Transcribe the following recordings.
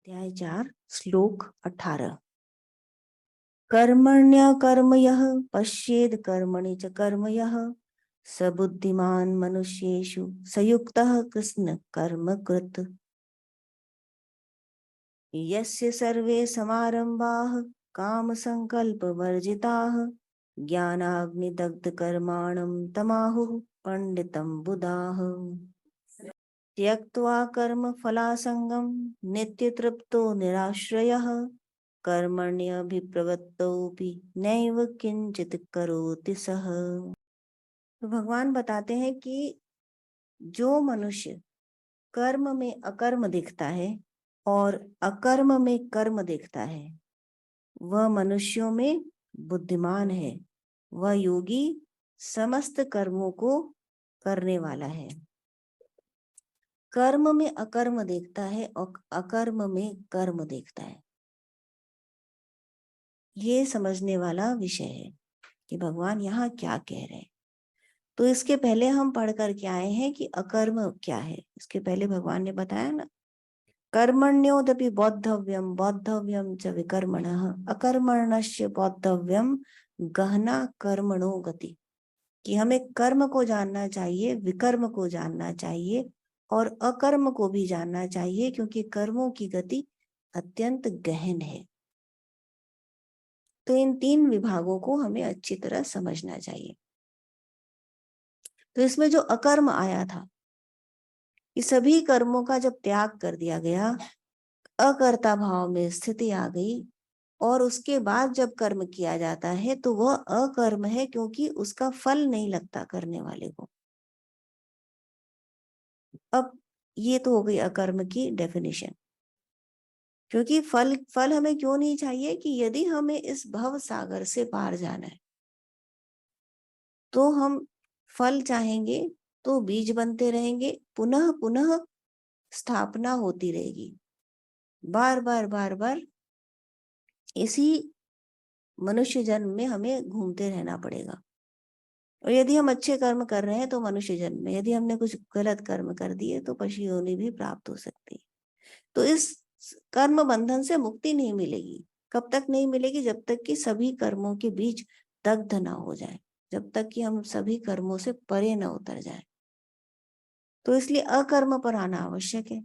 अध्याय 4 श्लोक 18। कर्मण्य कर्म यः पश्येद कर्मणि च कर्म यः स बुद्धिमान मनुष्येषु सयुक्तः कृष्ण कर्म कृत। यस्य सर्वे समारंभाः काम संकल्प वर्जिताः ज्ञानाग्निदग्ध कर्माणं तमाहुः पंडितं बुधाः। त्यक्त्वा कर्म फलासंगं नित्यतृप्तो निराश्रयः कर्मण्यभिप्रवृत्तोऽपि नैव किंचित करोति सः। तो भगवान बताते हैं कि जो मनुष्य कर्म में अकर्म देखता है और अकर्म में कर्म देखता है वह मनुष्यों में बुद्धिमान है, वह योगी समस्त कर्मों को करने वाला है। कर्म में अकर्म देखता है और अकर्म में कर्म देखता है। ये समझने वाला विषय है कि भगवान यहाँ क्या कह रहे हैं। तो इसके पहले हम पढ़ करके आए हैं कि अकर्म क्या है। इसके पहले भगवान ने बताया ना, कर्मण्योदपि बौद्धव्यम बौद्धव्यम च विकर्मणः अकर्मण्यस्य बौद्धव्यम गहना कर्मणो गति। कि हमें कर्म को जानना चाहिए, विकर्म को जानना चाहिए और अकर्म को भी जानना चाहिए, क्योंकि कर्मों की गति अत्यंत गहन है। तो इन तीन विभागों को हमें अच्छी तरह समझना चाहिए। तो इसमें जो अकर्म आया था, कि सभी कर्मों का जब त्याग कर दिया गया, अकर्ता भाव में स्थिति आ गई और उसके बाद जब कर्म किया जाता है तो वह अकर्म है, क्योंकि उसका फल नहीं लगता करने वाले को। अब ये तो हो गई अकर्म की डेफिनेशन। क्योंकि फल हमें क्यों नहीं चाहिए कि यदि हमें इस भव सागर से पार जाना है तो हम फल चाहेंगे तो बीज बनते रहेंगे, पुनः पुनः स्थापना होती रहेगी, बार बार बार बार इसी मनुष्य जन्म में हमें घूमते रहना पड़ेगा। और यदि हम अच्छे कर्म कर रहे हैं तो मनुष्य जन्म में, यदि हमने कुछ गलत कर्म कर दिए तो पशु योनि भी प्राप्त हो सकती है। तो इस कर्म बंधन से मुक्ति नहीं मिलेगी। कब तक नहीं मिलेगी? जब तक कि सभी कर्मों के बीच दग्ध ना हो जाए, जब तक कि हम सभी कर्मों से परे न उतर जाए। तो इसलिए अकर्म पर आना आवश्यक है।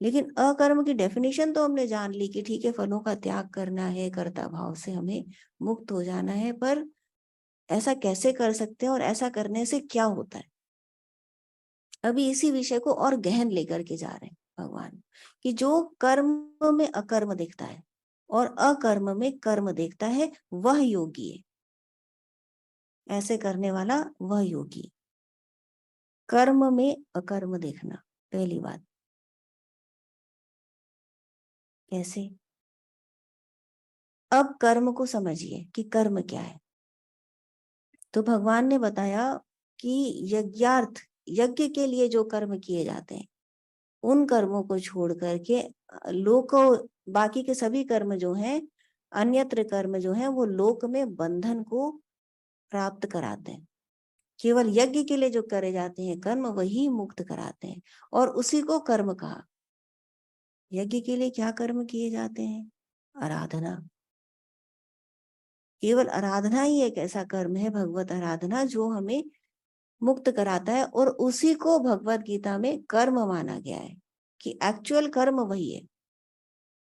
लेकिन अकर्म की डेफिनेशन तो हमने जान ली कि ठीक है, फलों का त्याग करना है, कर्ता भाव से हमें मुक्त हो जाना है, पर ऐसा कैसे कर सकते हैं और ऐसा करने से क्या होता है? अभी इसी विषय को और गहन लेकर के जा रहे हैं भगवान, कि जो कर्म में अकर्म देखता है और अकर्म में कर्म देखता है वह योगी है। ऐसे करने वाला वह योगी। कर्म में अकर्म देखना, पहली बात। कैसे? अब कर्म को समझिए कि कर्म क्या है। तो भगवान ने बताया कि यज्ञार्थ, यज्ञ के लिए जो कर्म किए जाते हैं उन कर्मों को छोड़ करके लोक, बाकी के सभी कर्म जो हैं, अन्यत्र कर्म जो हैं, वो लोक में बंधन को प्राप्त कराते हैं। केवल यज्ञ के लिए जो करे जाते हैं कर्म वही मुक्त कराते हैं, और उसी को कर्म कहा। यज्ञ के लिए क्या कर्म किए जाते हैं? आराधना। केवल आराधना ही एक ऐसा कर्म है, भगवत आराधना, जो हमें मुक्त कराता है, और उसी को भगवत गीता में कर्म माना गया है कि एक्चुअल कर्म वही है।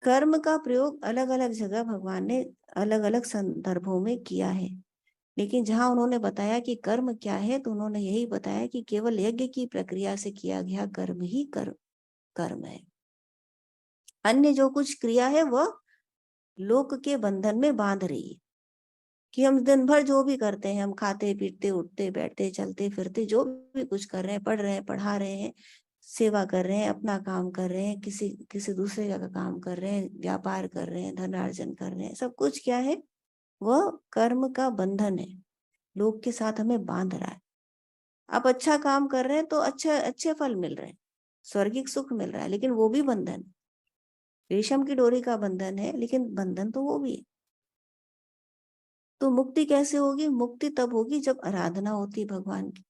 कर्म का प्रयोग अलग अलग जगह भगवान ने अलग अलग संदर्भों में किया है, लेकिन जहां उन्होंने बताया कि कर्म क्या है तो उन्होंने यही बताया कि केवल यज्ञ की प्रक्रिया से किया गया कर्म ही कर्म है। अन्य जो कुछ क्रिया है वह लोक के बंधन में बांध रही है। कि हम दिन भर जो भी करते हैं, हम खाते पीते उठते बैठते चलते फिरते जो भी कुछ कर रहे हैं, पढ़ रहे हैं, पढ़ा रहे हैं, सेवा कर रहे हैं, अपना काम कर रहे हैं, किसी किसी दूसरे का काम कर रहे हैं, व्यापार कर रहे हैं, धनार्जन कर रहे हैं, सब कुछ क्या है? वह कर्म का बंधन है, लोग के साथ हमें बांध रहा है। आप अच्छा काम कर रहे हैं तो अच्छे अच्छे फल मिल रहे हैं, स्वर्गिक सुख मिल रहा है, लेकिन वो भी बंधन, रेशम की डोरी का बंधन है, लेकिन बंधन तो वो भी है। तो मुक्ति कैसे होगी? मुक्ति तब होगी जब आराधना होती भगवान की।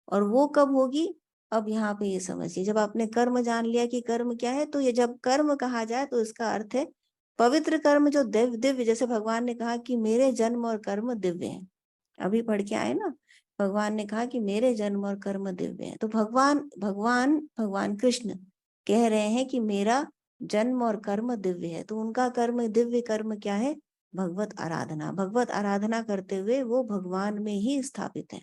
और वो कब होगी? अब यहाँ पे ये समझिए, जब आपने कर्म जान लिया कि कर्म क्या है, तो ये जब कर्म कहा जाए तो इसका अर्थ है पवित्र कर्म जो दिव्य दिव्य, जैसे भगवान ने कहा कि मेरे जन्म और कर्म दिव्य हैं, अभी पढ़ के आए ना, भगवान ने कहा कि मेरे जन्म और कर्म दिव्य हैं। तो भगवान भगवान भगवान कृष्ण कह रहे हैं कि मेरा जन्म और कर्म दिव्य है। तो उनका कर्म, दिव्य कर्म क्या है? भगवत आराधना। भगवत आराधना करते हुए वो भगवान में ही स्थापित है।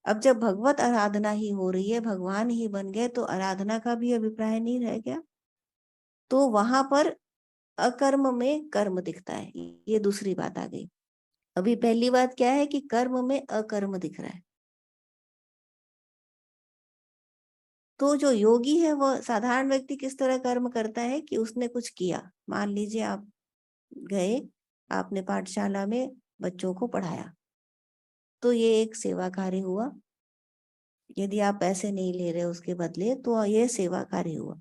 अब जब भगवत आराधना ही हो रही है, भगवान ही बन गए, तो आराधना का भी अभिप्राय नहीं रह गया। तो वहां पर अकर्म में कर्म दिखता है, ये दूसरी बात आ गई। अभी पहली बात क्या है कि कर्म में अकर्म दिख रहा है। तो जो योगी है वह, साधारण व्यक्ति किस तरह कर्म करता है कि उसने कुछ किया। मान लीजिए आप गए, आपने पाठशाला में बच्चों को पढ़ाया, तो ये एक सेवा कार्य हुआ। यदि आप पैसे नहीं ले रहे उसके बदले, तो ये सेवा कार्य हुआ।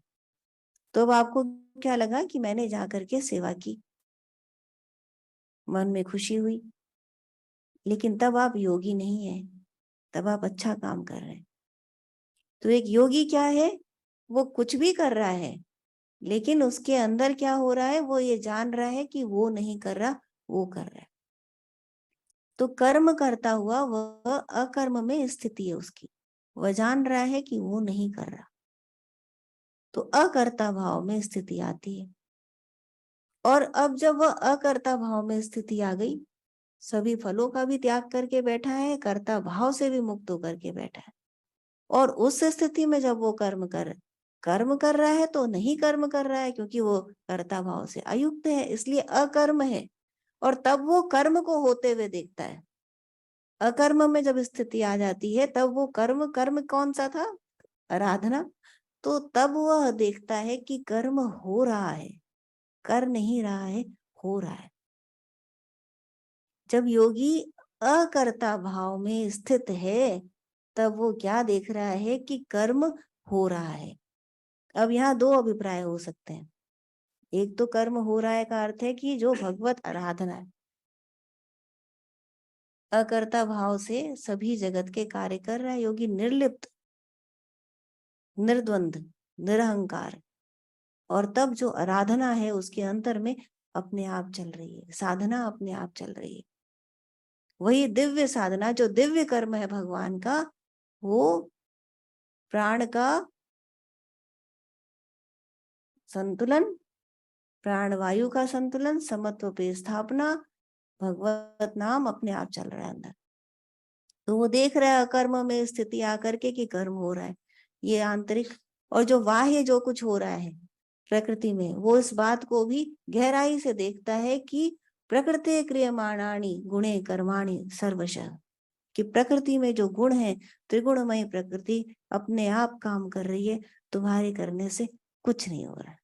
तो अब आपको क्या लगा कि मैंने जा करके सेवा की, मन में खुशी हुई। लेकिन तब आप योगी नहीं है, तब आप अच्छा काम कर रहे हैं। तो एक योगी क्या है? वो कुछ भी कर रहा है, लेकिन उसके अंदर क्या हो रहा है, वो ये जान रहा है कि वो नहीं कर रहा, वो कर रहा है। तो कर्म करता हुआ वह अकर्म में स्थिति है उसकी, वह जान रहा है कि वो नहीं कर रहा, तो अकर्ता भाव में स्थिति आती है। और अब जब वह अकर्ता भाव में स्थिति आ गई, सभी फलों का भी त्याग करके बैठा है, कर्ता भाव से भी मुक्त होकर के बैठा है। और उस स्थिति में जब वो कर्म कर रहा है, तो नहीं कर्म कर रहा है, क्योंकि वो कर्ता भाव से अयुक्त है, इसलिए अकर्म है। और तब वो कर्म को होते हुए देखता है। अकर्म में जब स्थिति आ जाती है, तब वो कर्म, कर्म कौन सा था? आराधना। तो तब वह देखता है कि कर्म हो रहा है, कर नहीं रहा है, हो रहा है। जब योगी अकर्ता भाव में स्थित है, तब वो क्या देख रहा है कि कर्म हो रहा है। अब यहाँ दो अभिप्राय हो सकते हैं। एक तो कर्म हो रहा है का अर्थ है कि जो भगवत आराधना है, अकर्ता भाव से सभी जगत के कार्य कर रहा है योगी, निर्लिप्त, निर्द्वंद, निरहंकार। और तब जो आराधना है उसके अंतर में अपने आप चल रही है, साधना अपने आप चल रही है। वही दिव्य साधना, जो दिव्य कर्म है भगवान का, वो प्राण का संतुलन, प्राणवायु का संतुलन, समत्व पे स्थापना, भगवत नाम अपने आप चल रहा है अंदर। तो वो देख रहा है कर्म में स्थिति आकर के कि कर्म हो रहा है, ये आंतरिक। और जो बाह्य जो कुछ हो रहा है प्रकृति में, वो इस बात को भी गहराई से देखता है कि प्रकृति क्रियमाणानि गुणे कर्माणि सर्वशः, कि प्रकृति में जो गुण है, त्रिगुणमय प्रकृति अपने आप काम कर रही है, तुम्हारे करने से कुछ नहीं हो रहा है।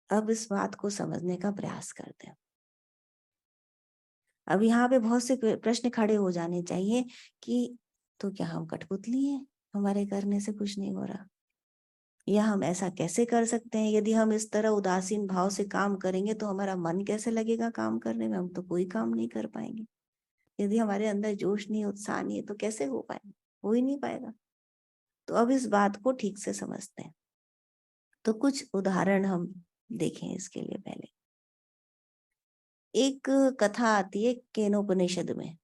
अब इस बात को समझने का प्रयास करते हैं। अब यहाँ पे बहुत से प्रश्न खड़े हो जाने चाहिए कि तो क्या हम कठपुतली हैं, हमारे करने से कुछ नहीं हो रहा, या हम ऐसा कैसे कर सकते हैं? यदि हम इस तरह उदासीन भाव से काम करेंगे तो हमारा मन कैसे लगेगा काम करने में? हम तो कोई काम नहीं कर पाएंगे। यदि हमारे अंदर जोश नहीं, उत्साह नहीं है, तो कैसे हो पाएगा? हो ही नहीं पाएगा। तो अब इस बात को ठीक से समझते हैं। तो कुछ उदाहरण हम देखें इसके लिए। पहले एक कथा आती है केनोपनिषद में।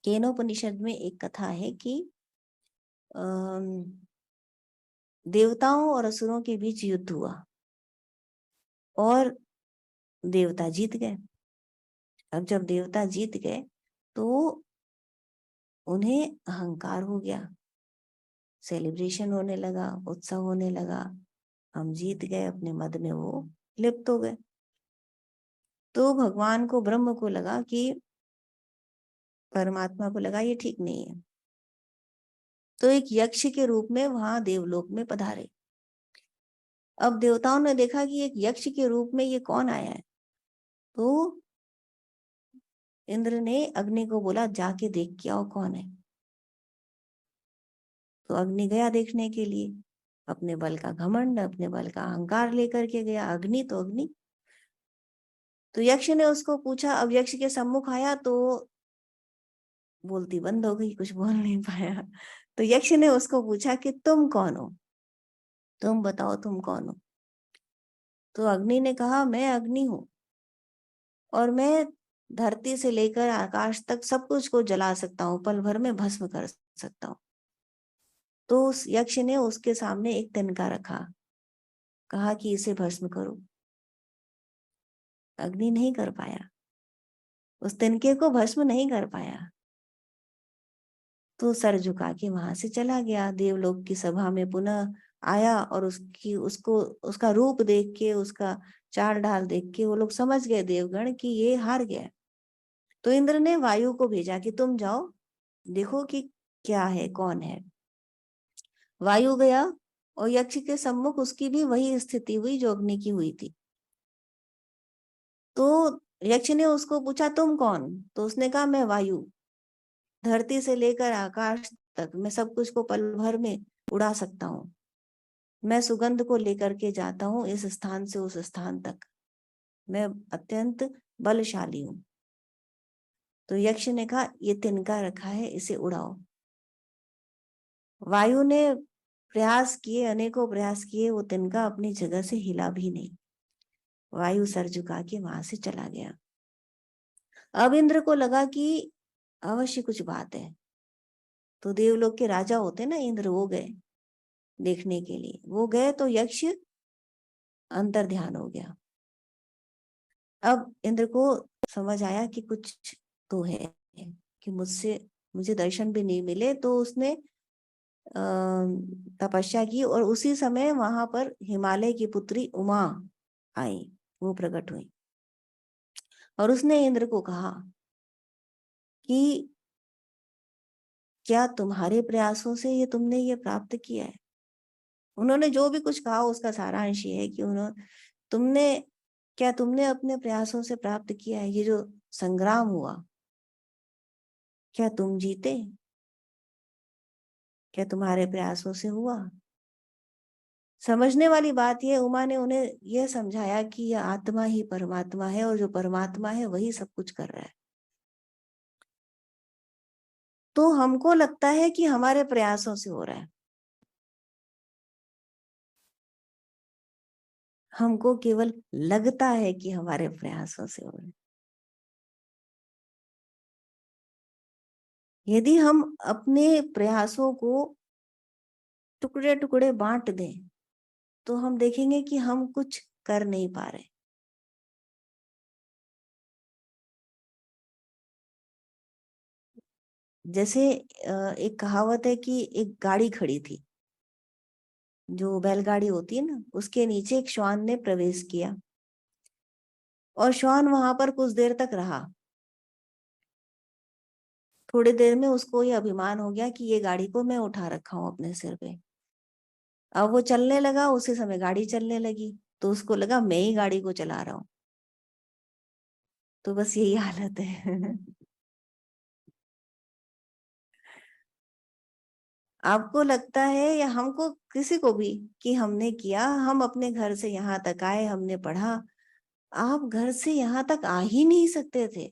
केनोपनिषद में एक कथा है कि देवताओं और असुरों के बीच युद्ध हुआ और देवता जीत गए। अब जब देवता जीत गए तो उन्हें अहंकार हो गया, सेलिब्रेशन होने लगा, उत्सव होने लगा, हम जीत गए, अपने मद में वो लिप्त हो गए। तो भगवान को, ब्रह्म को लगा कि, परमात्मा को लगा ये ठीक नहीं है। तो एक यक्ष के रूप में वहां देवलोक में पधारे। अब देवताओं ने देखा कि एक यक्ष के रूप में ये कौन आया है, तो इंद्र ने अग्नि को बोला जाके देख के आओ कौन है। तो अग्नि गया देखने के लिए, अपने बल का घमंड, अपने बल का अहंकार लेकर के गया। अग्नि तो अग्नि, तो यक्ष ने उसको पूछा, अब यक्ष के सम्मुख आया तो बोलती बंद हो गई, कुछ बोल नहीं पाया। तो यक्ष ने उसको पूछा कि तुम कौन हो, तुम बताओ तुम कौन हो। तो अग्नि ने कहा, मैं अग्नि हूं और मैं धरती से लेकर आकाश तक सब कुछ को जला सकता हूँ, पल भर में भस्म कर सकता हूँ। तो उस यक्ष ने उसके सामने एक तिनका रखा, कहा कि इसे भस्म करो। अग्नि नहीं कर पाया, उस तिनके को भस्म नहीं कर पाया। तो सर झुका के वहां से चला गया, देवलोक की सभा में पुनः आया और उसको उसका रूप देख के, उसका चाल ढाल देख के वो लोग समझ गए देवगण कि ये हार गया। तो इंद्र ने वायु को भेजा कि तुम जाओ देखो कि क्या है, कौन है। वायु गया और यक्ष के सम्मुख उसकी भी वही स्थिति हुई जो अग्नि की हुई थी। तो यक्ष ने उसको पूछा, तुम कौन। तो उसने कहा, मैं वायु, धरती से लेकर आकाश तक मैं सब कुछ को पल भर में उड़ा सकता हूँ। मैं सुगंध को लेकर के जाता हूँ इस स्थान से उस स्थान तक, मैं अत्यंत बलशाली हूँ। तो यक्ष ने कहा, ये तिनका रखा है, इसे उड़ाओ। वायु ने प्रयास किए, अनेकों प्रयास किए, वो तिनका अपनी जगह से हिला भी नहीं। वायु सर झुका के वहां से चला गया। अब इंद्र को लगा कि अवश्य कुछ बात है। तो देवलोक के राजा होते ना इंद्र, वो गए देखने के लिए। वो गए तो यक्ष अंतर ध्यान हो गया। अब इंद्र को समझ आया कि कुछ तो है, कि मुझे दर्शन भी नहीं मिले। तो उसने तपस्या की और उसी समय वहां पर हिमालय की पुत्री उमा आई, वो प्रकट हुई। और उसने इंद्र को कहा कि क्या तुम्हारे प्रयासों से तुमने ये प्राप्त किया है। उन्होंने जो भी कुछ कहा उसका सारांश ये है कि तुमने अपने प्रयासों से प्राप्त किया है। ये जो संग्राम हुआ, क्या तुम जीते, क्या तुम्हारे प्रयासों से हुआ। समझने वाली बात यह, उमा ने उन्हें यह समझाया कि यह आत्मा ही परमात्मा है और जो परमात्मा है वही सब कुछ कर रहा है। तो हमको लगता है कि हमारे प्रयासों से हो रहा है, हमको केवल लगता है कि हमारे प्रयासों से हो रहा है। यदि हम अपने प्रयासों को टुकड़े टुकड़े बांट दें तो हम देखेंगे कि हम कुछ कर नहीं पा रहे। जैसे एक कहावत है कि एक गाड़ी खड़ी थी, जो बैलगाड़ी होती है ना, उसके नीचे एक श्वान ने प्रवेश किया और श्वान वहां पर कुछ देर तक रहा। थोड़ी देर में उसको ये अभिमान हो गया कि ये गाड़ी को मैं उठा रखा हूं अपने सिर पे। अब वो चलने लगा, उसी समय गाड़ी चलने लगी, तो उसको लगा मैं ही गाड़ी को चला रहा हूँ। तो बस यही हालत है। आपको लगता है या हमको किसी को भी कि हमने किया, हम अपने घर से यहाँ तक आए, हमने पढ़ा। आप घर से यहाँ तक आ ही नहीं सकते थे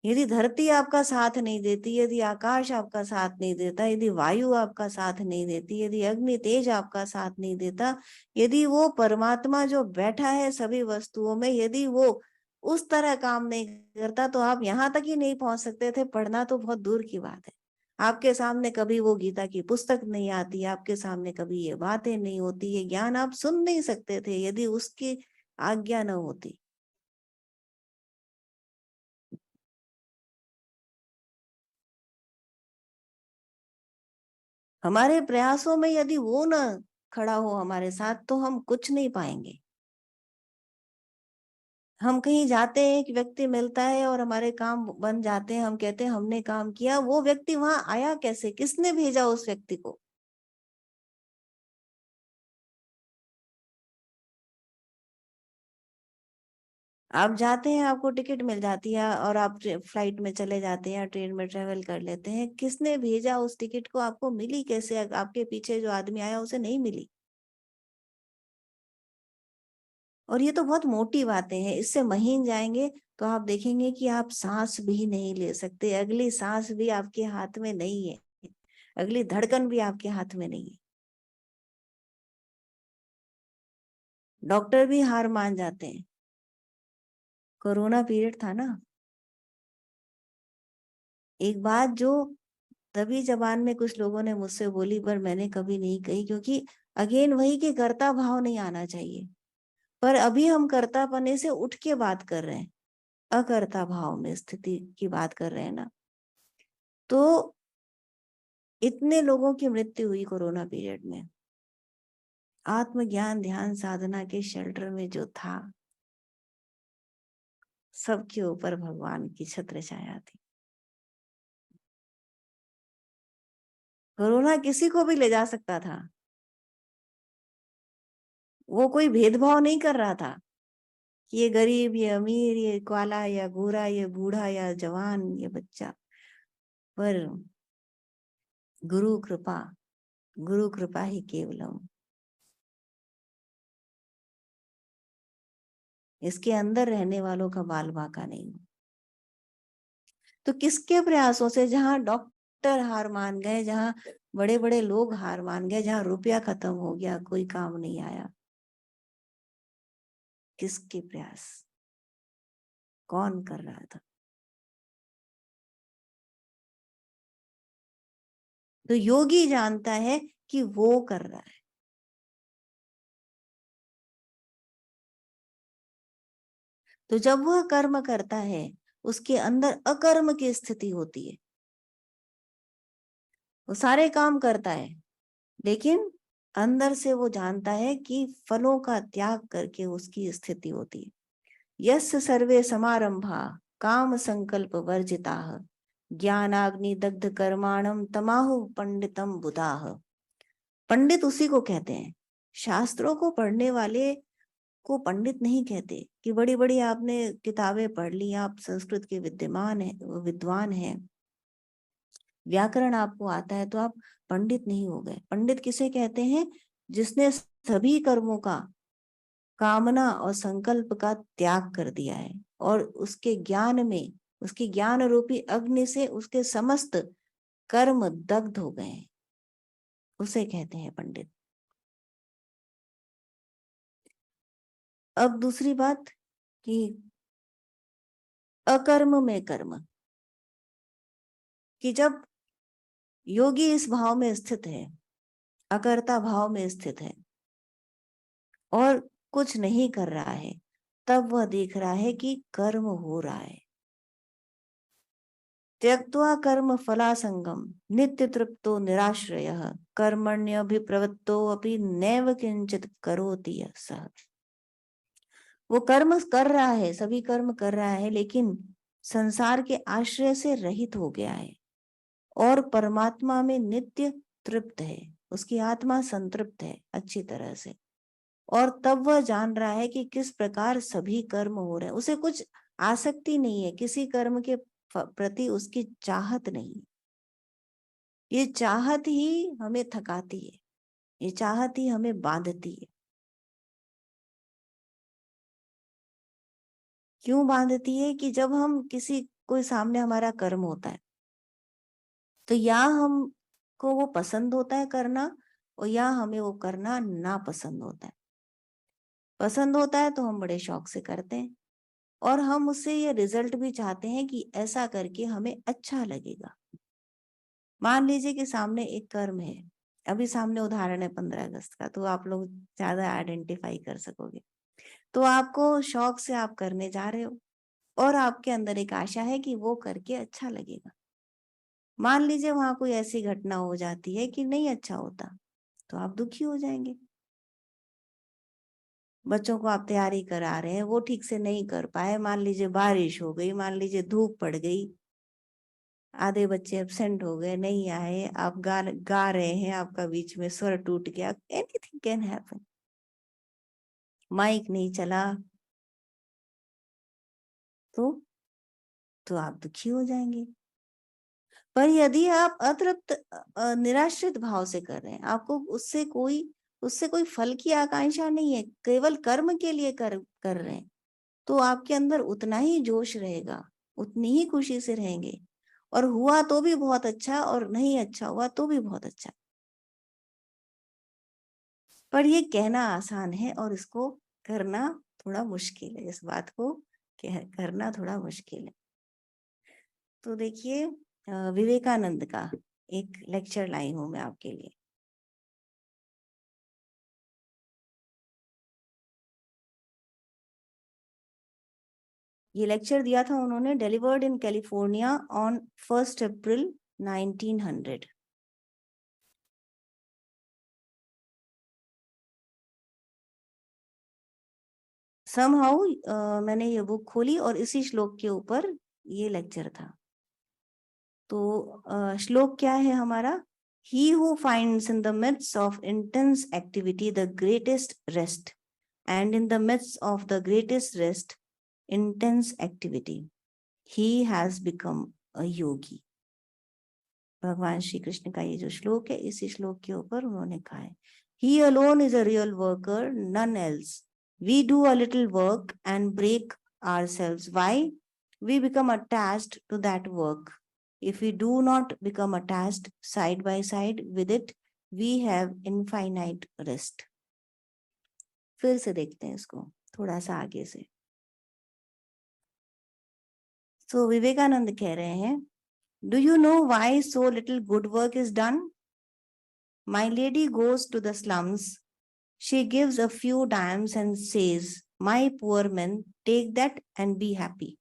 यदि धरती आपका साथ नहीं देती, यदि आकाश आपका साथ नहीं देता, यदि वायु आपका साथ नहीं देती, यदि अग्नि तेज आपका साथ नहीं देता, यदि वो परमात्मा जो बैठा है सभी वस्तुओं में, यदि वो उस तरह काम नहीं करता तो आप यहाँ तक ही नहीं पहुंच सकते थे। पढ़ना तो बहुत दूर की बात है। आपके सामने कभी वो गीता की पुस्तक नहीं आती, आपके सामने कभी ये बातें नहीं होती, ये ज्ञान आप सुन नहीं सकते थे यदि उसकी आज्ञा न होती। हमारे प्रयासों में यदि वो ना खड़ा हो हमारे साथ तो हम कुछ नहीं पाएंगे। हम कहीं जाते हैं, एक व्यक्ति मिलता है और हमारे काम बन जाते हैं, हम कहते हैं हमने काम किया। वो व्यक्ति वहां आया कैसे, किसने भेजा उस व्यक्ति को। आप जाते हैं, आपको टिकट मिल जाती है और आप फ्लाइट में चले जाते हैं या ट्रेन में ट्रेवल कर लेते हैं। किसने भेजा उस टिकट को, आपको मिली कैसे। आपके पीछे जो आदमी आया उसे नहीं मिली। और ये तो बहुत मोटी बातें हैं, इससे महीन जाएंगे तो आप देखेंगे कि आप सांस भी नहीं ले सकते, अगली सांस भी आपके हाथ में नहीं है, अगली धड़कन भी आपके हाथ में नहीं है। डॉक्टर भी हार मान जाते हैं। कोरोना पीरियड था ना, एक बात जो तभी जबान में कुछ लोगों ने मुझसे बोली पर मैंने कभी नहीं कही, क्योंकि अगेन वही कि कर्ता भाव नहीं आना चाहिए। पर अभी हम कर्तापने से उठ के बात कर रहे हैं, अकर्ता भाव में स्थिति की बात कर रहे हैं ना। तो इतने लोगों की मृत्यु हुई कोरोना पीरियड में, आत्मज्ञान ध्यान साधना के शेल्टर में जो था, सबके ऊपर भगवान की छत्र छाया थी। कोरोना किसी को भी ले जा सकता था, वो कोई भेदभाव नहीं कर रहा था कि ये गरीब, ये अमीर, ये काला या गोरा, ये बूढ़ा या जवान, ये बच्चा। पर गुरु कृपा ही केवलम, इसके अंदर रहने वालों का बाल बांका नहीं। तो किसके प्रयासों से, जहां डॉक्टर हार मान गए, जहां बड़े बड़े लोग हार मान गए, जहां रुपया खत्म हो गया, कोई काम नहीं आया, किसके प्रयास, कौन कर रहा था? तो योगी जानता है कि वो कर रहा है। तो जब वह कर्म करता है, उसके अंदर अकर्म की स्थिति होती है। वो सारे काम करता है, लेकिन अंदर से वो जानता है कि फलों का त्याग करके उसकी स्थिति होती है। यस्य सर्वे समारंभा काम संकल्प वर्जिताः ज्ञानाग्नि दग्ध कर्माणम तमाहु पंडितम बुधाः। पंडित उसी को कहते हैं, शास्त्रों को पढ़ने वाले को पंडित नहीं कहते कि बड़ी बड़ी आपने किताबें पढ़ ली, आप संस्कृत के विद्वान हैं, व्याकरण आपको आता है, तो आप पंडित नहीं हो गए। पंडित किसे कहते हैं? जिसने सभी कर्मों का, कामना और संकल्प का त्याग कर दिया है, और उसके ज्ञान में, उसकी ज्ञान रूपी अग्नि से उसके समस्त कर्म दग्ध हो गए हैं, उसे कहते हैं पंडित। अब दूसरी बात कि अकर्म में कर्म, कि जब योगी इस भाव में स्थित है, अकर्ता भाव में स्थित है और कुछ नहीं कर रहा है, तब वह देख रहा है कि कर्म हो रहा है। त्यक्त्वा कर्म फलासंगम नित्य तृप्तो निराश्रयः कर्मण्यभिप्रवृत्तो अपि नैव किंचित करोति यः सः। वो कर्म कर रहा है, सभी कर्म कर रहा है, लेकिन संसार के आश्रय से रहित हो गया है और परमात्मा में नित्य तृप्त है, उसकी आत्मा संतृप्त है अच्छी तरह से। और तब वह जान रहा है कि किस प्रकार सभी कर्म हो रहे हैं, उसे कुछ आसक्ति नहीं है, किसी कर्म के प्रति उसकी चाहत नहीं। ये चाहत ही हमें थकाती है, ये चाहत ही हमें बांधती है। क्यों बांधती है? कि जब हम किसी, कोई सामने हमारा कर्म होता है, तो या हमको वो पसंद होता है करना, और या हमें वो करना ना पसंद होता है। पसंद होता है तो हम बड़े शौक से करते हैं, और हम उससे ये रिजल्ट भी चाहते हैं कि ऐसा करके हमें अच्छा लगेगा। मान लीजिए कि सामने एक कर्म है, अभी सामने उदाहरण है 15 अगस्त का, तो आप लोग ज्यादा आइडेंटिफाई कर सकोगे। तो आपको शौक से आप करने जा रहे हो, और आपके अंदर एक आशा है कि वो करके अच्छा लगेगा। मान लीजिए वहां कोई ऐसी घटना हो जाती है कि नहीं अच्छा होता, तो आप दुखी हो जाएंगे। बच्चों को आप तैयारी करा रहे हैं, वो ठीक से नहीं कर पाए, मान लीजिए बारिश हो गई, मान लीजिए धूप पड़ गई, आधे बच्चे एब्सेंट हो गए, नहीं आए, आप गा रहे हैं, आपका बीच में स्वर टूट गया, एनीथिंग कैन हैपन, माइक नहीं चला, तो आप दुखी हो जाएंगे। पर यदि आप अतृप्त निराश्रित भाव से कर रहे हैं, आपको उससे कोई उससे कोई फल की आकांक्षा नहीं है, केवल कर्म के लिए कर रहे हैं, तो आपके अंदर उतना ही जोश रहेगा, उतनी ही खुशी से रहेंगे, और हुआ तो भी बहुत अच्छा और नहीं अच्छा हुआ तो भी बहुत अच्छा। पर ये कहना आसान है और इसको करना थोड़ा मुश्किल है, इस बात को करना थोड़ा मुश्किल है। तो देखिए विवेकानंद का एक लेक्चर लाई हूं मैं आपके लिए। ये लेक्चर दिया था उन्होंने, delivered in California on 1 April 1900। Somehow मैंने ये बुक खोली और इसी श्लोक के ऊपर ये लेक्चर था। तो श्लोक क्या है हमारा? He who finds in the midst of intense activity the greatest rest, and in the midst of the greatest rest, intense activity, he has become a yogi. भगवान श्री कृष्ण का ये जो श्लोक है, इसी श्लोक के ऊपर उन्होंने कहा है, He alone is a real worker, none else. We do a little work and break ourselves. Why? We become attached to that work. If we do not become attached side by side with it, we have infinite rest. फिर से देखते हैं इसको थोड़ा सा आगे से। So Vivekananda कह रहे हैं, Do you know why so little good work is done? My lady goes to the slums. She gives a few dimes and says, My poor men, take that and be happy.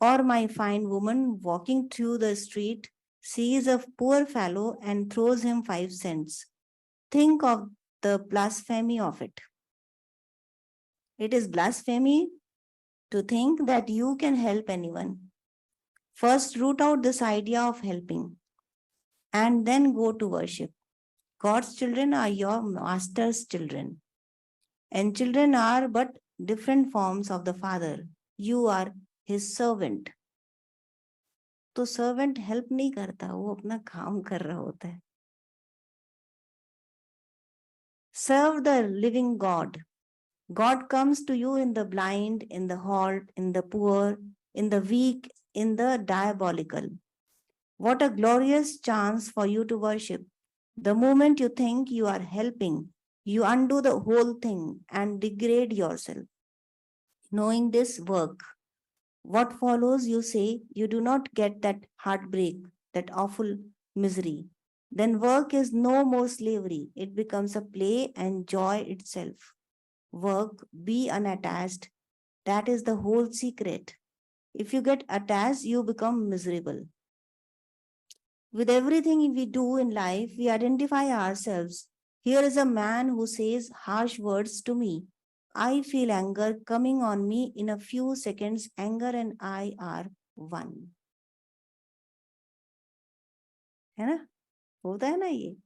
Or my fine woman walking through the street sees a poor fellow and throws him 5 cents. Think of the blasphemy of it. It is blasphemy to think that you can help anyone. First, root out this idea of helping and then go to worship. God's children are your master's children, and children are but different forms of the Father. You are his servant. तो servant help नहीं करता, वो अपना काम कर रहा होता है। Serve the living God. God comes to you in the blind, in the halt, in the poor, in the weak, in the diabolical. What a glorious chance for you to worship. The moment you think you are helping, you undo the whole thing and degrade yourself. Knowing this work, what follows, you say, you do not get that heartbreak, that awful misery. Then work is no more slavery. It becomes a play and joy itself. Work, be unattached. That is the whole secret. If you get attached, you become miserable. With everything we do in life, we identify ourselves. Here is a man who says harsh words to me. I feel anger coming on me in a few seconds. Anger and I are one. है ना? होता है ना ये?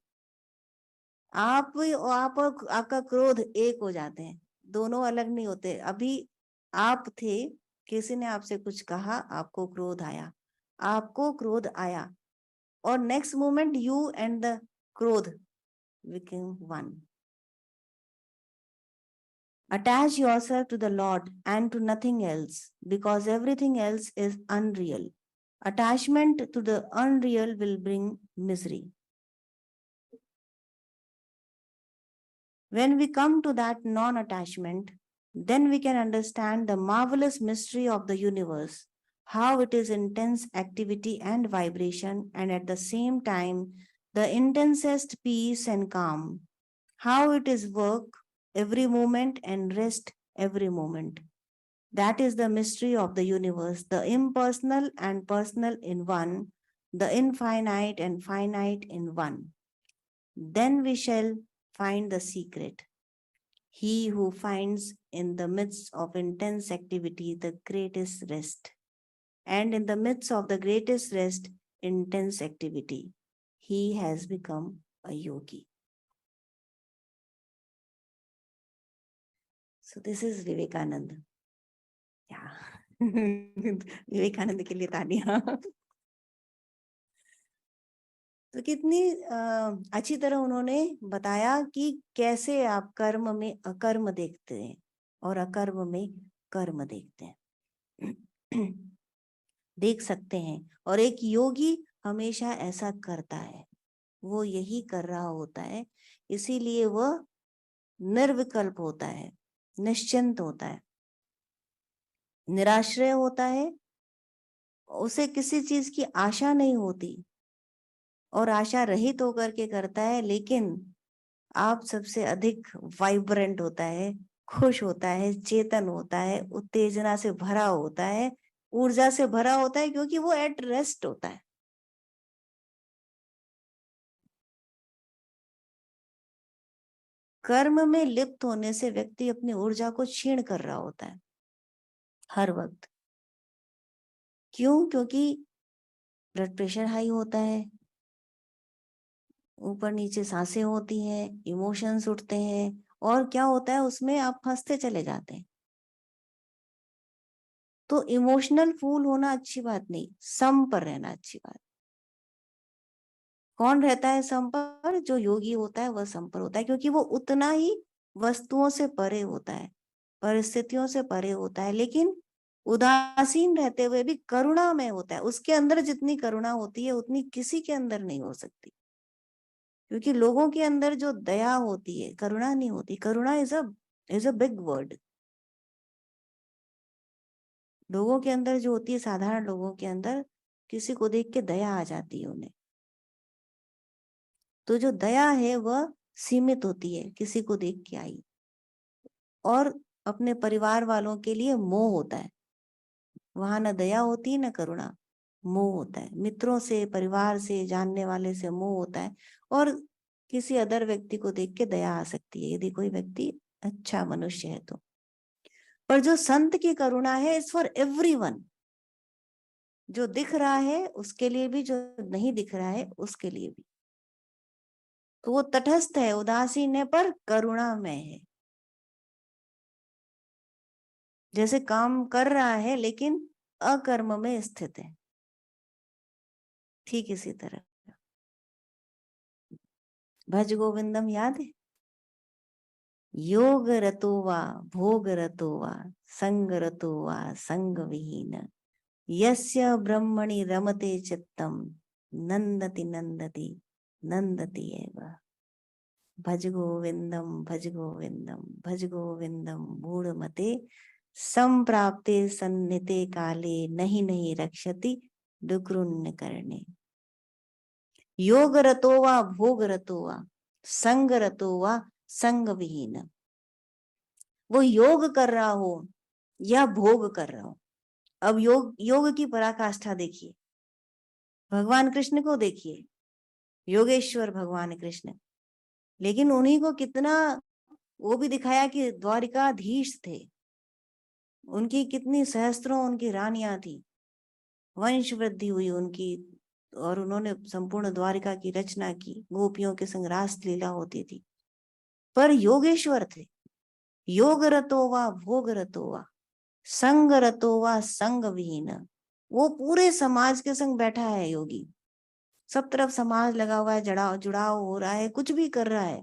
आप और आपका क्रोध एक हो जाते हैं, दोनों अलग नहीं होते। अभी आप थे, किसी ने आपसे कुछ कहा, आपको क्रोध आया, और next moment you and the क्रोध became one. Attach yourself to the Lord and to nothing else, because everything else is unreal. Attachment to the unreal will bring misery. When we come to that non-attachment, then we can understand the marvelous mystery of the universe, how it is intense activity and vibration, and at the same time, the intensest peace and calm, how it is work every moment and rest every moment. That is the mystery of the universe, the impersonal and personal in one, the infinite and finite in one. Then we shall find the secret. He who finds in the midst of intense activity the greatest rest, and in the midst of the greatest rest, intense activity, he has become a yogi. So this is Vivekananda. Yeah. Vivekananda के लिए तालियां। तो कितनी अच्छी तरह उन्होंने बताया कि कैसे आप कर्म में अकर्म देखते हैं और अकर्म में कर्म देखते हैं। देख सकते हैं। और एक योगी हमेशा ऐसा करता है, वो यही कर रहा होता है, इसीलिए वह निर्विकल्प होता है, निश्चिंत होता है, निराश्रय होता है, उसे किसी चीज की आशा नहीं होती और आशा रहित होकर के करता है। लेकिन आप सबसे अधिक वाइब्रेंट होता है, खुश होता है, चेतन होता है, उत्तेजना से भरा होता है, ऊर्जा से भरा होता है, क्योंकि वो एट रेस्ट होता है। कर्म में लिप्त होने से व्यक्ति अपनी ऊर्जा को क्षीण कर रहा होता है हर वक्त। क्यों? क्योंकि ब्लड प्रेशर हाई होता है, ऊपर नीचे सांसें होती हैं, इमोशंस उठते हैं, और क्या होता है उसमें, आप फंसते चले जाते हैं। तो इमोशनल फूल होना अच्छी बात नहीं, सम पर रहना अच्छी बात। कौन रहता है सम पर? जो योगी होता है वह सम पर होता है, क्योंकि वो उतना ही वस्तुओं से परे होता है, परिस्थितियों से परे होता है, लेकिन उदासीन रहते हुए भी करुणा में होता है। उसके अंदर जितनी करुणा होती है उतनी किसी के अंदर नहीं हो सकती, क्योंकि लोगों के अंदर जो दया होती है, करुणा नहीं होती। करुणा इज अ बिग वर्ड। लोगों के अंदर जो होती है, साधारण लोगों के अंदर किसी को देख के दया आ जाती है उन्हें। तो जो दया है वह सीमित होती है, किसी को देख के आई। और अपने परिवार वालों के लिए मोह होता है, वहां न दया होती है न करुणा, मोह होता है। मित्रों से, परिवार से, जानने वाले से मोह होता है, और किसी अदर व्यक्ति को देख के दया आ सकती है यदि कोई व्यक्ति अच्छा मनुष्य है तो। पर जो संत की करुणा है, इज फॉर एवरीवन। जो दिख रहा है उसके लिए भी, जो नहीं दिख रहा है उसके लिए भी। तो वो तटस्थ है, उदासीन है, पर करुणा में है। जैसे काम कर रहा है लेकिन अकर्म में स्थित है, ठीक इसी तरह। भज गोविंदम याद है? योग रतो वा भोग रतो वा संग रतो वा संग विहीन, यस्य ब्रह्मणि रमते चित्तम नंदति नंदति नंदति एव। भज गोविंदम भज गोविंदम भज गोविंदम मूढ़मते, संप्राप्ते सन्निते काले नहीं नहीं रक्षति डुक्रुन्न करणे। योग रतो वा भोग रतो वा संग रतो वा संग विहीन। वो योग कर रहा हो या भोग कर रहा हो। अब योग की पराकाष्ठा देखिए, भगवान कृष्ण को देखिए, योगेश्वर भगवान कृष्ण। लेकिन उन्हीं को कितना वो भी दिखाया कि द्वारिकाधीश थे, उनकी कितनी सहस्त्रों उनकी रानियां थी, वंश वृद्धि हुई उनकी, और उन्होंने संपूर्ण द्वारिका की रचना की, गोपियों के संग रास लीला होती थी। पर योगेश्वर थे। योग रतो वा भोग रतो वा संग रतो वा संग विहीन। वो पूरे समाज के संग बैठा है योगी, सब तरफ समाज लगा हुआ है, जुड़ाव हो रहा है, कुछ भी कर रहा है,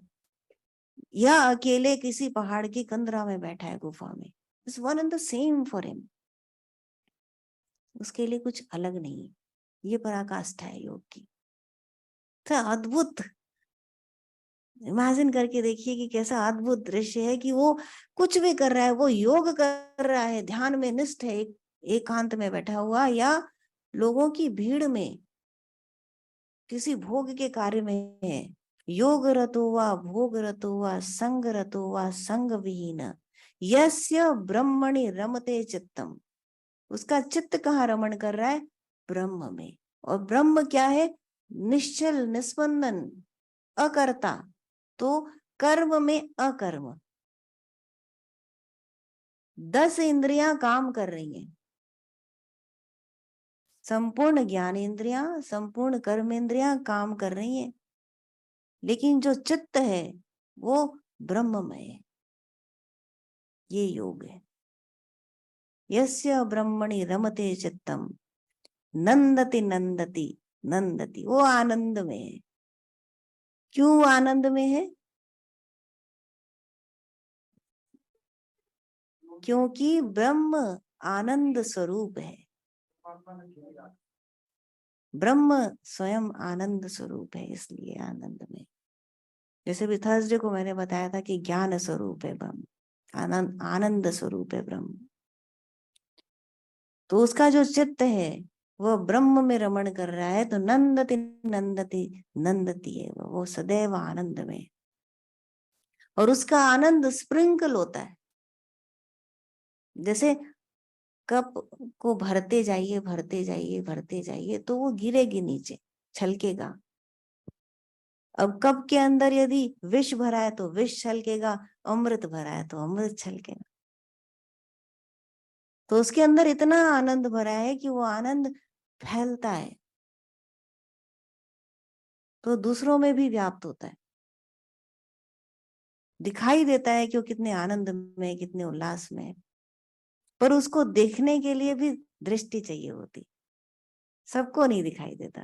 या अकेले किसी पहाड़ की कंदरा में बैठा है, गुफा में। It's one and the same for him. उसके लिए कुछ अलग नहीं है। ये पराकाष्ठा है योग की। तो अद्भुत, इमेजिन करके देखिए कि कैसा अद्भुत दृश्य है कि वो कुछ भी कर रहा है, वो योग कर रहा है, ध्यान में निष्ठ है, एकांत में बैठा हुआ, या लोगों की भीड़ में किसी भोग के कार्य में है। योग रतो वा भोग रतो वा संग रतो वा संग विहीन, यस्य ब्रह्मणि रमते चित्तम। उसका चित्त कहाँ रमण कर रहा है? ब्रह्म में। और ब्रह्म क्या है? निश्चल, निस्पंदन, अकर्ता। तो कर्म में अकर्म, 10 इंद्रियां काम कर रही हैं, संपूर्ण ज्ञानेंद्रियां, संपूर्ण कर्मेंद्रियां काम कर रही हैं, लेकिन जो चित्त है वो ब्रह्ममय है। ये योग है। यस्य ब्रह्मणि रमते चित्तम नंदति नंदति नंदती, वो आनंद में है। क्यों आनंद में है? क्योंकि ब्रह्म आनंद स्वरूप है। ब्रह्म स्वयं आनंद स्वरूप है, इसलिए आनंद में। जैसे भी थर्सडे को मैंने बताया था कि ज्ञान स्वरूप है ब्रह्म, आनंद आनंद स्वरूप है ब्रह्म। तो उसका जो चित्त है वह ब्रह्म में रमण कर रहा है, तो नंदति नंदति नंदती है, वो सदैव आनंद में। और उसका आनंद स्प्रिंकल होता है, जैसे कप को भरते जाइए भरते जाइए भरते जाइए तो वो गिरेगी नीचे, छलकेगा। अब कप के अंदर यदि विष भरा है तो विष छलकेगा, अमृत भरा है तो अमृत छलकेगा। तो उसके अंदर इतना आनंद भरा है कि वो आनंद फैलता है, तो दूसरों में भी व्याप्त होता है, दिखाई देता है कि वो कितने आनंद में, कितने उल्लास में है। पर उसको देखने के लिए भी दृष्टि चाहिए होती, सबको नहीं दिखाई देता।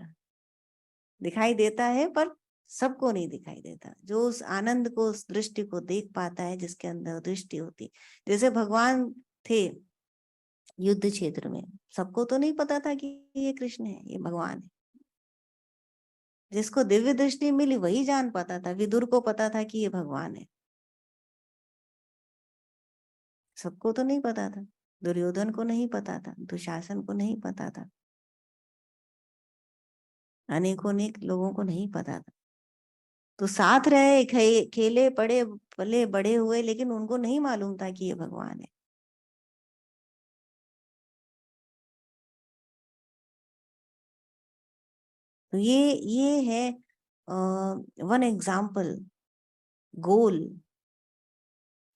दिखाई देता है पर सबको नहीं दिखाई देता। जो उस आनंद को, उस दृष्टि को देख पाता है, जिसके अंदर दृष्टि होती। जैसे भगवान थे युद्ध क्षेत्र में, सबको तो नहीं पता था कि ये कृष्ण है, ये भगवान है। जिसको दिव्य दृष्टि मिली वही जान पाता था। विदुर को पता था कि ये भगवान है, सबको तो नहीं पता था। दुर्योधन को नहीं पता था, दुशासन को नहीं पता था, अनेकों अनेक लोगों को नहीं पता था। तो साथ रहे, खेले पड़े पले बड़े हुए, लेकिन उनको नहीं मालूम था कि ये भगवान है। तो ये है वन एग्जाम्पल, गोल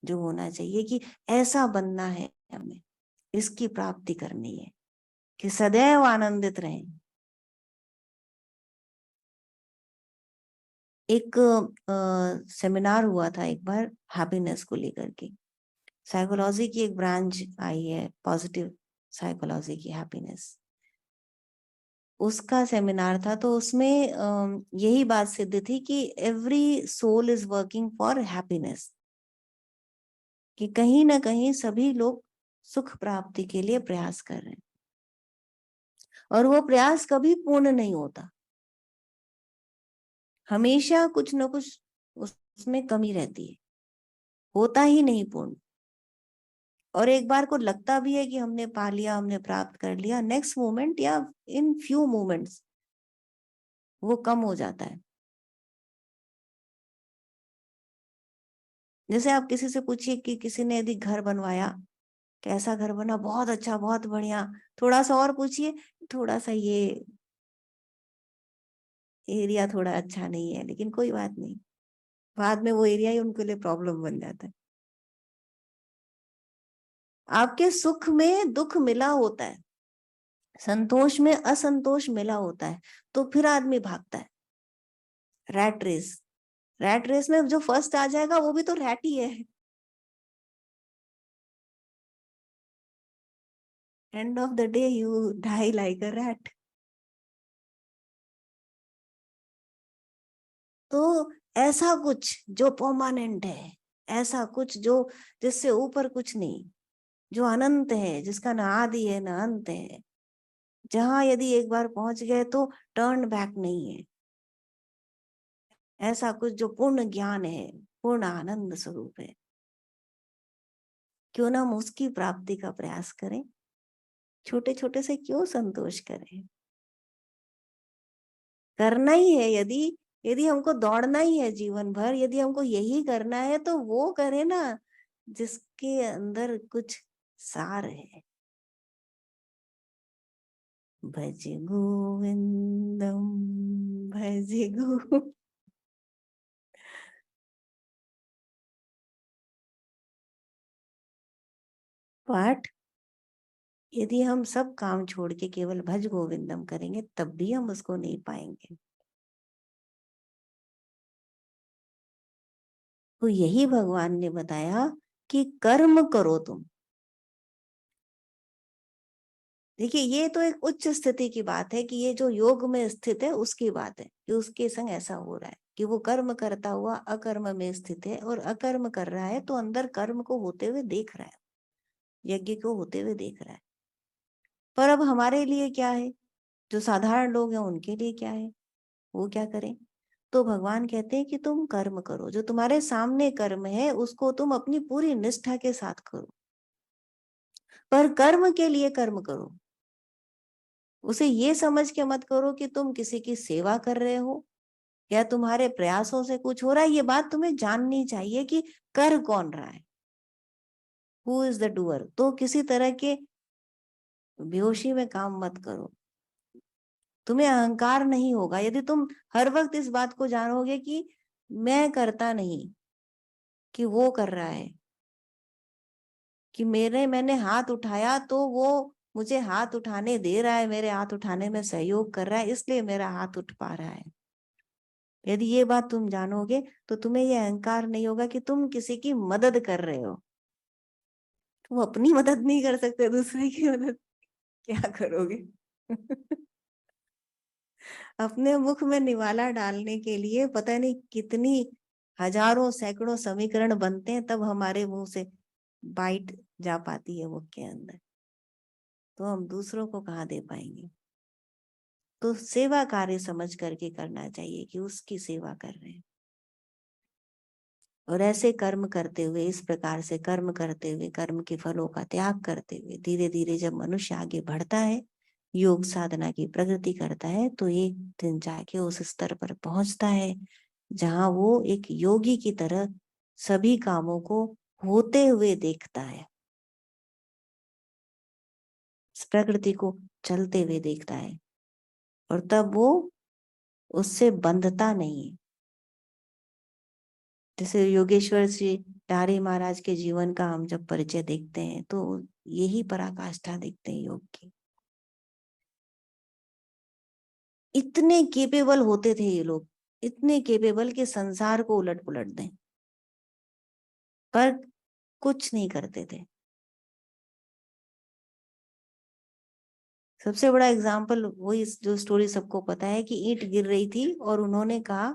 जो होना चाहिए कि ऐसा बनना है हमें, इसकी प्राप्ति करनी है कि सदैव आनंदित रहें। एक सेमिनार हुआ था एक बार हैप्पीनेस को लेकर के। साइकोलॉजी की एक ब्रांच आई है, पॉजिटिव साइकोलॉजी की, हैप्पीनेस, उसका सेमिनार था। तो उसमें यही बात सिद्ध थी कि every soul is working for happiness, कि कहीं ना कहीं सभी लोग सुख प्राप्ति के लिए प्रयास कर रहे हैं, और वो प्रयास कभी पूर्ण नहीं होता, हमेशा कुछ न कुछ उसमें कमी रहती है, होता ही नहीं पूर्ण। और एक बार को लगता भी है कि हमने पा लिया, हमने प्राप्त कर लिया, नेक्स्ट मोमेंट या इन फ्यू मोमेंट्स वो कम हो जाता है। जैसे आप किसी से पूछिए कि किसी ने यदि घर बनवाया, कैसा घर बना, बहुत अच्छा, बहुत बढ़िया। थोड़ा सा और पूछिए, थोड़ा सा ये एरिया थोड़ा अच्छा नहीं है, लेकिन कोई बात नहीं, बाद में वो एरिया ही उनके लिए प्रॉब्लम बन जाता है। आपके सुख में दुख मिला होता है, संतोष में असंतोष मिला होता है, तो फिर आदमी भागता है। रैट रेस, रैट रेस में जो फर्स्ट आ जाएगा वो भी तो रैट ही है। End of the day you die like a rat. तो ऐसा कुछ जो परमानेंट है, ऐसा कुछ जो जिससे ऊपर कुछ नहीं, जो अनंत है, जिसका ना आदि है ना अंत है, जहां यदि एक बार पहुंच गए तो टर्न बैक नहीं है, ऐसा कुछ जो पूर्ण ज्ञान है, पूर्ण आनंद स्वरूप है, क्यों ना हम उसकी प्राप्ति का प्रयास करें। छोटे छोटे से क्यों संतोष करें, करना ही है। यदि यदि हमको दौड़ना ही है जीवन भर, यदि हमको यही करना है, तो वो करे ना जिसके अंदर कुछ सार है। भज गोविंदम, भज गो। पाठ, यदि हम सब काम छोड़ के केवल भज गोविंदम करेंगे तब भी हम उसको नहीं पाएंगे। तो यही भगवान ने बताया कि कर्म करो तुम, देखिए ये तो एक उच्च स्थिति की बात है कि ये जो योग में स्थित है उसकी बात है कि उसके संग ऐसा हो रहा है कि वो कर्म करता हुआ अकर्म में स्थित है और अकर्म कर रहा है तो अंदर कर्म को होते हुए देख रहा है, यज्ञ को होते हुए देख रहा है। पर अब हमारे लिए क्या है, जो साधारण लोग हैं उनके लिए क्या है, वो क्या करें? तो भगवान कहते हैं कि तुम कर्म करो, जो तुम्हारे सामने कर्म है उसको तुम अपनी पूरी निष्ठा के साथ करो, पर कर्म के लिए कर्म करो। उसे ये समझ के मत करो कि तुम किसी की सेवा कर रहे हो या तुम्हारे प्रयासों से कुछ हो रहा है। ये बात तुम्हें जाननी चाहिए कि कर कौन रहा है, हु इज द डूअर। तो किसी तरह के बेहोशी में काम मत करो, तुम्हें अहंकार नहीं होगा यदि तुम हर वक्त इस बात को जानोगे कि मैं करता नहीं, कि वो कर रहा है, कि मैंने हाथ उठाया तो वो मुझे हाथ उठाने दे रहा है, मेरे हाथ उठाने में सहयोग कर रहा है, इसलिए मेरा हाथ उठ पा रहा है। यदि ये बात तुम जानोगे तो तुम्हें ये अहंकार नहीं होगा कि तुम किसी की मदद कर रहे हो। तुम अपनी मदद नहीं कर सकते, दूसरे की मदद क्या करोगे? अपने मुख में निवाला डालने के लिए पता नहीं कितनी हजारों सैकड़ों समीकरण बनते हैं, तब हमारे मुंह से बाइट जा पाती है मुख के अंदर, तो हम दूसरों को कहाँ दे पाएंगे। तो सेवा कार्य समझ करके करना चाहिए कि उसकी सेवा कर रहे हैं। और ऐसे कर्म करते हुए, इस प्रकार से कर्म करते हुए, कर्म के फलों का त्याग करते हुए धीरे धीरे जब मनुष्य आगे बढ़ता है, योग साधना की प्रगति करता है, तो एक दिन जाके उस स्तर पर पहुंचता है जहां वो एक योगी की तरह सभी कामों को होते हुए देखता है, प्रकृति को चलते हुए देखता है, और तब वो उससे बंधता नहीं है। जैसे योगेश्वर श्री टारी महाराज के जीवन का हम जब परिचय देखते हैं तो यही पराकाष्ठा देखते हैं योग की। इतने केपेबल होते थे ये लोग, इतने केपेबल कि संसार को उलट पुलट दें, पर कुछ नहीं करते थे। सबसे बड़ा एग्जाम्पल वही जो स्टोरी सबको पता है कि ईंट गिर रही थी और उन्होंने कहा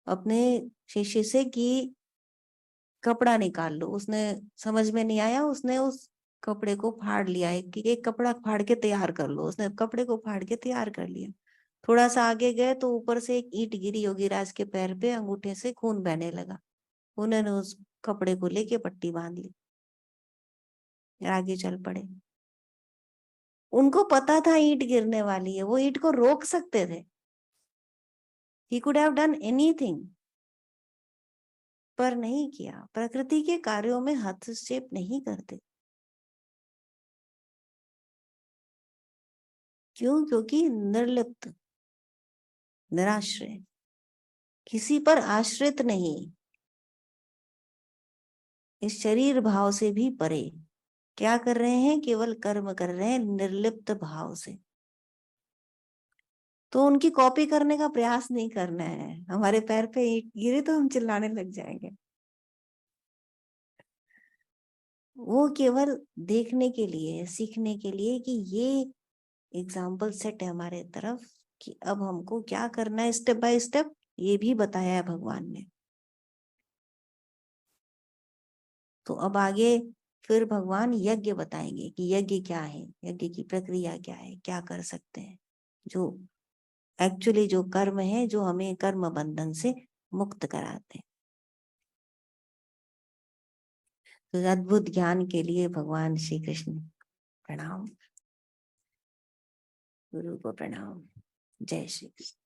अपने शिष्य से कि कपड़ा निकाल लो। उसने समझ में नहीं आया, उसने उस कपड़े को फाड़ लिया, एक कपड़ा फाड़ के तैयार कर लो। उसने कपड़े को फाड़ के तैयार कर लिया। थोड़ा सा आगे गए तो ऊपर से एक ईंट गिरी योगीराज के पैर पे, अंगूठे से खून बहने लगा। उन्होंने उस कपड़े को लेके पट्टी बांध ली, आगे चल पड़े। उनको पता था ईंट गिरने वाली है, वो ईंट को रोक सकते थे, he could have done anything, पर नहीं किया। प्रकृति के कार्यों में हस्तक्षेप नहीं करते। क्यों? क्योंकि निर्लिप्त, निराश्रय, किसी पर आश्रित नहीं, इस शरीर भाव से भी परे। क्या कर रहे हैं? केवल कर्म कर रहे हैं निर्लिप्त भाव से। तो उनकी कॉपी करने का प्रयास नहीं करना है। हमारे पैर पे ईंट गिरे तो हम चिल्लाने लग जाएंगे। वो केवल देखने के लिए, सीखने के लिए कि ये एग्जाम्पल सेट है हमारे तरफ कि अब हमको क्या करना है स्टेप बाय स्टेप, ये भी बताया है भगवान ने। तो अब आगे फिर भगवान यज्ञ बताएंगे कि यज्ञ क्या है, यज्ञ की प्रक्रिया क्या है, क्या कर सकते हैं, जो एक्चुअली जो कर्म है जो हमें कर्म बंधन से मुक्त कराते हैं। तो अद्भुत ज्ञान के लिए भगवान श्री कृष्ण प्रणाम, गुरु को प्रणाम। जय श्री कृष्ण।